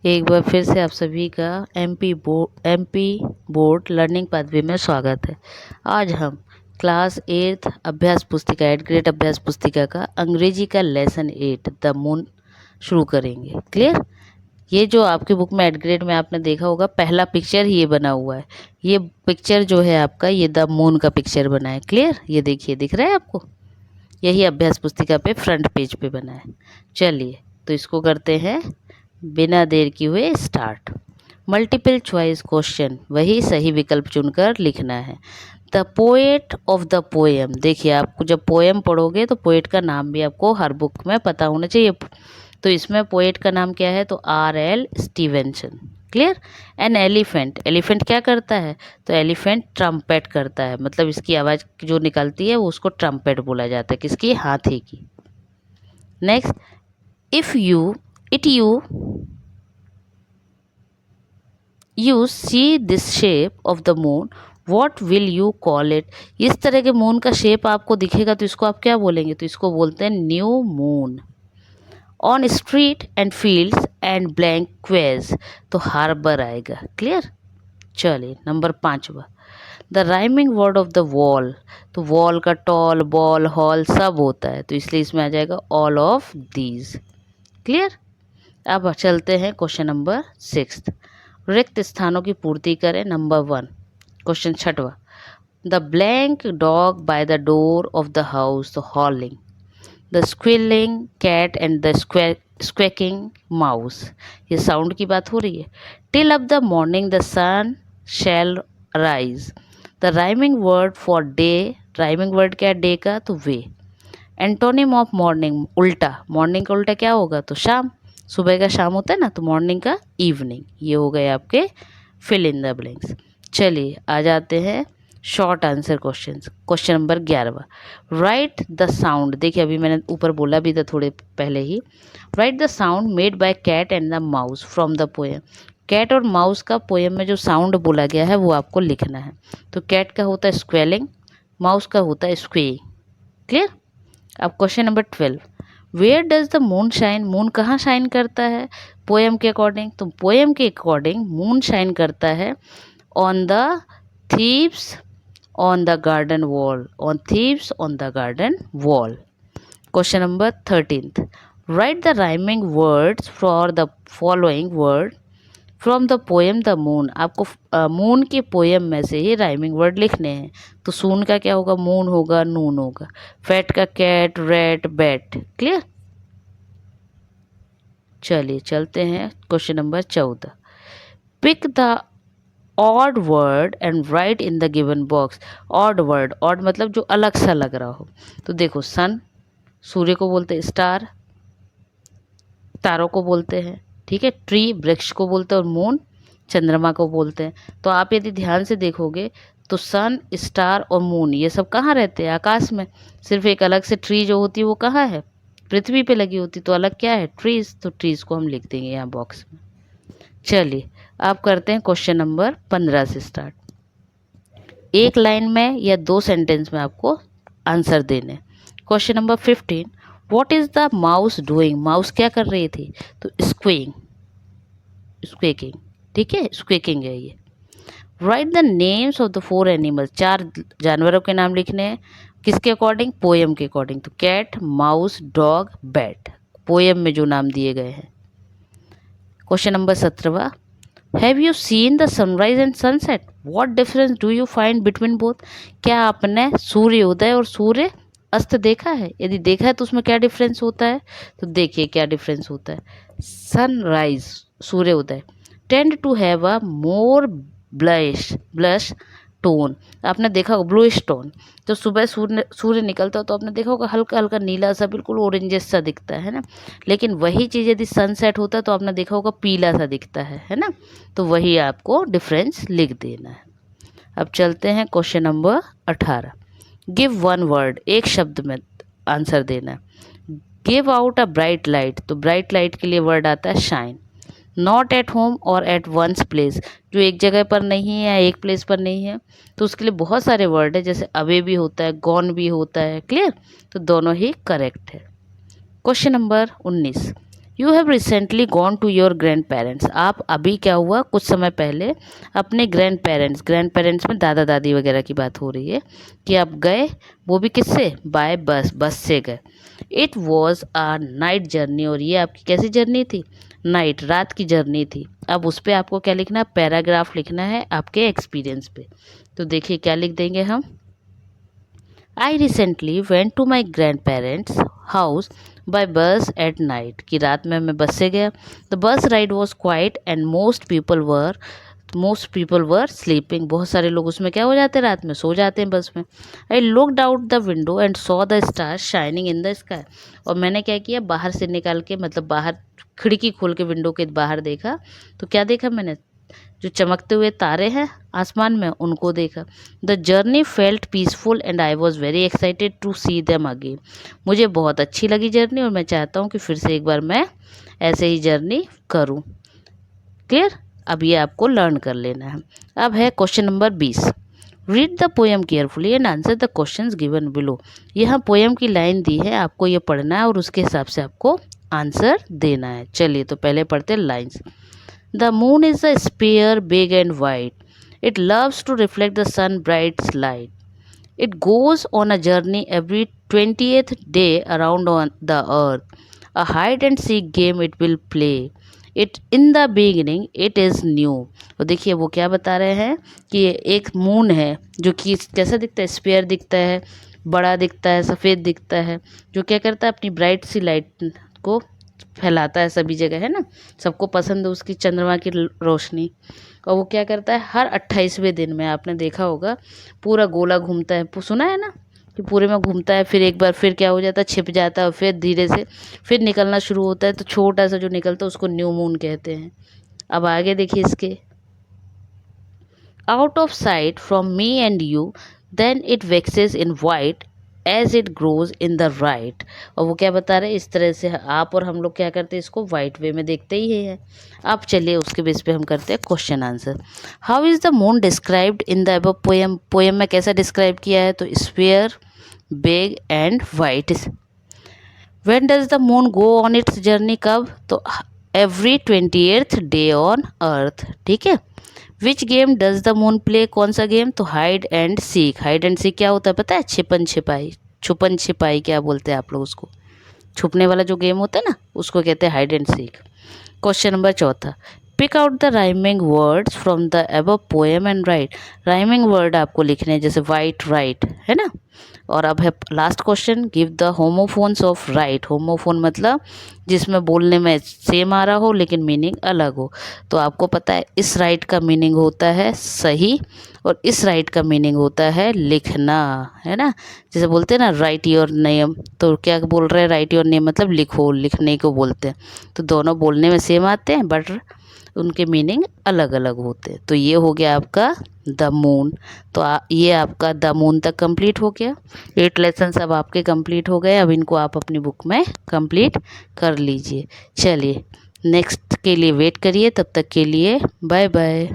एक बार फिर से आप सभी का एमपी बोर्ड लर्निंग पाथवे में स्वागत है। आज हम क्लास 8 अभ्यास पुस्तिका 8 ग्रेड अभ्यास पुस्तिका का अंग्रेजी का लेसन 8 द मून शुरू करेंगे। क्लियर? ये जो आपकी बुक में 8 ग्रेड में आपने देखा होगा, पहला पिक्चर ही ये बना हुआ है। ये पिक्चर जो है आपका, ये द मून का पिक्चर बना है। क्लियर? ये देखिए, दिख रहा है आपको? यही अभ्यास पुस्तिका पे फ्रंट पेज पे बना है। चलिए तो इसको करते हैं बिना देर किए हुए स्टार्ट। मल्टीपल चॉइस क्वेश्चन, वही सही विकल्प चुनकर लिखना है। The poet of the poem, देखिए आपको जब पोएम पढ़ोगे तो पोएट का नाम भी आपको हर बुक में पता होना चाहिए। तो इसमें पोएट का नाम क्या है? तो R.L. Stevenson. Clear? An elephant, elephant क्या करता है? तो एलिफेंट ट्रम्पेट करता है, मतलब इसकी आवाज़ जो निकलती है वो उसको ट्रम्पेट बोला जाता है। किसकी? हाथी की। Next, if you you see this shape of the moon, what will you call it? इस तरह के मून का शेप आपको दिखेगा तो इसको आप क्या बोलेंगे? तो इसको बोलते हैं new moon. On street and fields and blank quays, तो हार्बर आएगा। क्लियर? चलिए नंबर 5वां, the rhyming word of the wall, तो वॉल का टॉल, बॉल, हॉल सब होता है, तो इसलिए इसमें आ जाएगा ऑल ऑफ दीज। क्लियर? अब चलते हैं क्वेश्चन नंबर 6। रिक्त स्थानों की पूर्ति करें। नंबर 1, क्वेश्चन 6वां, the blank dog by the door of the house, तो howling. The squealing cat and the squeaking mouse, ये साउंड की बात हो रही है। Till up the morning the sun shall rise. The rhyming word for day, rhyming word क्या है day का? तो वे। एंटोनिम ऑफ मॉर्निंग, उल्टा, मॉर्निंग का उल्टा क्या होगा? तो शाम। सुबह का शाम होता है ना, तो मॉर्निंग का इवनिंग। ये हो गए आपके फिल इन द ब्लैंक्स। चलिए आ जाते हैं short answer questions. Question number 11वां, राइट द साउंड, देखिए अभी मैंने ऊपर बोला भी था थोड़े पहले ही। Write the sound made by cat and the mouse from the poem. Cat और माउस का पोएम में जो साउंड बोला गया है वो आपको लिखना है। तो कैट का होता है स्क्वेलिंग, माउस का होता है स्क्वेइंग। क्लियर? अब question number 12, where does the moon shine, moon कहाँ शाइन करता है पोएम के अकॉर्डिंग? तो पोएम के अकॉर्डिंग मून शाइन करता है on the thieves on the garden wall, on thieves on the garden wall. Question number 13, right the rhyming words for the following word from the poem the moon. आपको moon के poem में से ही rhyming word लिखने हैं। तो सून का क्या होगा? मून होगा, नून होगा। फैट का कैट, रैट, बैट। क्लियर? चलिए चलते हैं question number 14, pick the odd word and write in the given box. Odd word, odd मतलब जो अलग सा लग रहा हो। तो देखो, सन सूर्य को बोलते हैं, स्टार तारों को बोलते हैं, ठीक है, ट्री वृक्ष को बोलते हैं, और मून चंद्रमा को बोलते हैं। तो आप यदि ध्यान से देखोगे तो सन, स्टार और मून ये सब कहाँ रहते हैं? आकाश में। सिर्फ एक अलग से ट्री जो होती है वो कहाँ है? पृथ्वी पे लगी होती। तो अलग क्या है? ट्रीज। तो ट्रीज को हम लिख देंगे यहाँ बॉक्स में। चलिए आप करते हैं क्वेश्चन नंबर 15 से स्टार्ट। एक लाइन में या 2 सेंटेंस में आपको आंसर देने। Question number 15, what is the mouse doing, mouse क्या कर रही थी? तो स्क्वेइंग, स्क्वेकिंग, ठीक है, स्क्वेकिंग है ये। Write the names of the 4 animals, 4 जानवरों के नाम लिखने हैं। किसके अकॉर्डिंग? पोएम के अकॉर्डिंग। तो cat, mouse, dog, bat, poem में जो नाम दिए गए हैं। Question number 17, have you seen the sunrise and sunset, what difference do you find between both. क्या आपने सूर्योदय और सूर्य अस्त देखा है? यदि देखा है तो उसमें क्या डिफरेंस होता है? तो देखिए क्या डिफरेंस होता है। सनराइज, सूर्योदय, tend to have a more blush tone. आपने देखा होगा ब्लूइश टोन। तो सुबह सूर्य निकलता हो तो आपने देखा होगा हल्का हल्का नीला सा, बिल्कुल ऑरेंजेस सा दिखता है ना। लेकिन वही चीज़ यदि सनसेट होता है तो आपने देखा होगा पीला सा दिखता है ना। तो वही आपको डिफरेंस लिख देना है। अब चलते हैं question number 18, give one word, एक शब्द में आंसर देना है। Give out a bright light, तो ब्राइट लाइट के लिए वर्ड आता है शाइन। नॉट एट होम और एट वंस प्लेस, जो एक जगह पर नहीं है या एक प्लेस पर नहीं है, तो उसके लिए बहुत सारे वर्ड है, जैसे अवे भी होता है, गॉन भी होता है। क्लियर? तो दोनों ही करेक्ट है। Question number 19, you have recently gone to your grandparents, आप अभी क्या हुआ कुछ समय पहले अपने ग्रैंड पेरेंट्स में दादा दादी वगैरह की बात हो रही है कि आप गए, वो भी किससे, बाय बस से गए। It was a night journey, और ये आपकी कैसी जर्नी थी, नाइट रात की जर्नी थी। अब उस पर आपको क्या लिखना है, पैराग्राफ लिखना है आपके एक्सपीरियंस पे। तो देखिए क्या लिख देंगे हम, I recently went to my grandparents house by bus at night, कि रात में मैं बस से गया। The bus ride was quiet and most people were sleeping, बहुत सारे लोग उसमें क्या हो जाते हैं, रात में सो जाते हैं बस में। I looked out the window and saw the star shining in the sky, और मैंने क्या किया, बाहर से निकाल के मतलब बाहर खिड़की खोल के विंडो के बाहर देखा, तो क्या देखा मैंने, जो चमकते हुए तारे हैं आसमान में उनको देखा। The journey felt peaceful and I was very excited to see them again, मुझे बहुत अच्छी लगी जर्नी और मैं चाहता हूँ कि फिर से एक बार मैं ऐसे ही जर्नी करूँ। क्लियर, अब ये आपको लर्न कर लेना है। अब है question number 20, read the poem carefully and answer the questions given below. यहाँ पोएम की लाइन दी है, आपको ये पढ़ना है और उसके हिसाब से आपको आंसर देना है। चलिए तो पहले पढ़ते हैं lines. The moon is a sphere big and white. It loves to reflect the sun bright light. It goes on a journey every 20th day around on the earth. A hide and seek game it will play. It in the beginning it is new. तो देखिए वो क्या बता रहे हैं कि ये एक मून है जो कि कैसा दिखता है, स्पेयर दिखता है, बड़ा दिखता है, सफ़ेद दिखता है, जो क्या करता है अपनी ब्राइट सी लाइट को फैलाता है सभी जगह, है ना, सबको पसंद है उसकी चंद्रमा की रोशनी। और वो क्या करता है, हर 28वें दिन में आपने देखा होगा पूरा गोला घूमता है, सुना है ना कि पूरे में घूमता है, फिर एक बार फिर क्या हो जाता है, छिप जाता है और फिर धीरे से फिर निकलना शुरू होता है, तो छोटा सा जो निकलता है उसको न्यू मून कहते हैं। अब आगे देखिए इसके, out of sight from me and you then it waxes in white as it grows in the right. और वो क्या बता रहे हैं, इस तरह से आप और हम लोग क्या करते हैं, इसको वाइट वे में देखते ही हैं। अब चलिए उसके बेस पे हम करते हैं question answer. How is the moon described in the above poem, poem में कैसा डिस्क्राइब किया है, तो sphere big and white. When does the moon go on it's journey, कब, तो every 20th day on earth, ठीक है। Which game does the moon play, कौन सा गेम, तो hide and seek. Hide and seek क्या होता है पता है, छुपन छिपाई क्या बोलते हैं आप लोग उसको, छुपने वाला जो गेम होता है ना उसको कहते हैं hide and seek. Question number 4, pick out the rhyming words from the above poem and write. Rhyming word आपको लिखने हैं, जैसे वाइट राइट, है ना। और अब है last question, give the homophones of right. Homophone मतलब जिसमें बोलने में सेम आ रहा हो लेकिन मीनिंग अलग हो। तो आपको पता है इस राइट का मीनिंग होता है सही, और इस राइट का मीनिंग होता है लिखना, है ना। जैसे बोलते हैं ना राइट योर नेम, तो क्या बोल रहे हैं, राइट योर नेम मतलब लिखो, लिखने को बोलते हैं। तो दोनों बोलने में सेम आते हैं बट उनके मीनिंग अलग अलग होते हैं। तो ये हो गया आपका द मून। तो ये आपका द मून तक कंप्लीट हो गया। 8 लेसन अब आपके कंप्लीट हो गए। अब इनको आप अपनी बुक में कंप्लीट कर लीजिए। चलिए नेक्स्ट के लिए वेट करिए, तब तक के लिए बाय बाय।